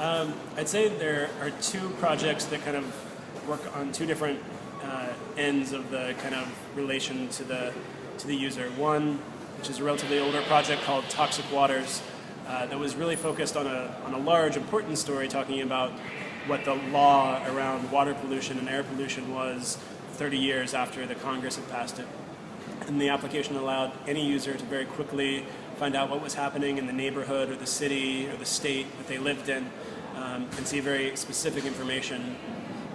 I'd say there are two projects that kind of work on two different ends of the kind of relation to the user. One, which is a relatively older project called Toxic Waters, that was really focused on a large, important story talking about what the law around water pollution and air pollution was 30 years after the Congress had passed it. And the application allowed any user to very quickly find out what was happening in the neighborhood or the city or the state that they lived in, and see very specific information.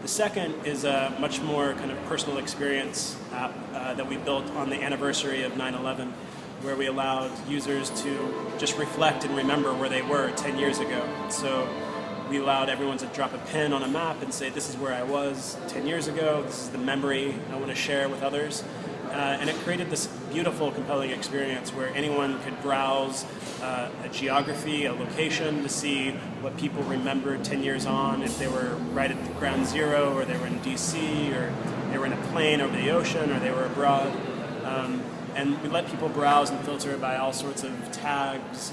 The second is a much more kind of personal experience app that we built on the anniversary of 9/11, where we allowed users to just reflect and remember where they were 10 years ago. So we allowed everyone to drop a pin on a map and say, this is where I was 10 years ago, this is the memory I want to share with others. And it created this beautiful, compelling experience where anyone could browse a geography, a location, to see what people remembered 10 years on, if they were right at the ground zero, or they were in DC, or they were in a plane over the ocean, or they were abroad. And we let people browse and filter by all sorts of tags,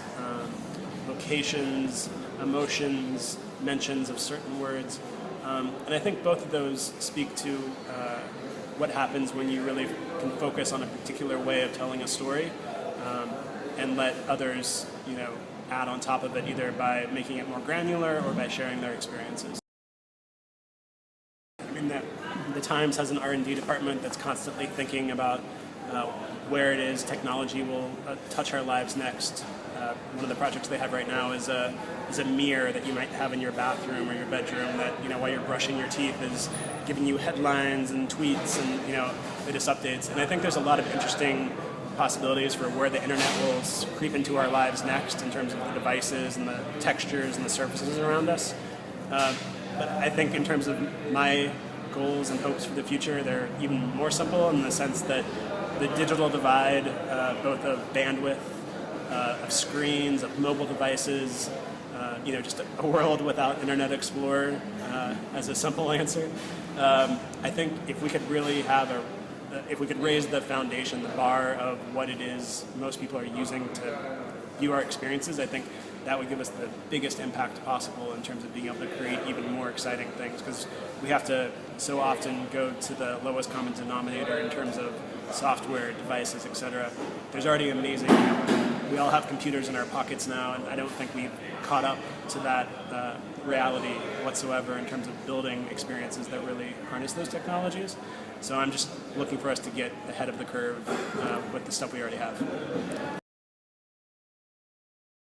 locations, emotions, mentions of certain words. And I think both of those speak to what happens when you really can focus on a particular way of telling a story, and let others, add on top of it, either by making it more granular or by sharing their experiences. I mean, the Times has an R&D department that's constantly thinking about where it is technology will touch our lives next. One of the projects they have right now is a mirror that you might have in your bathroom or your bedroom that, while you're brushing your teeth, is giving you headlines and tweets and, latest updates. And I think there's a lot of interesting possibilities for where the internet will creep into our lives next in terms of the devices and the textures and the surfaces around us. But I think in terms of my goals and hopes for the future, they're even more simple in the sense that the digital divide, both of bandwidth, of screens, of mobile devices, just a world without Internet Explorer as a simple answer. I think if we could really if we could raise the foundation, the bar of what it is most people are using to view our experiences, I think that would give us the biggest impact possible in terms of being able to create even more exciting things, because we have to so often go to the lowest common denominator in terms of software, devices, etc. There's already amazing, we all have computers in our pockets now, and I don't think we've caught up to that reality whatsoever in terms of building experiences that really harness those technologies. So I'm just looking for us to get ahead of the curve with the stuff we already have.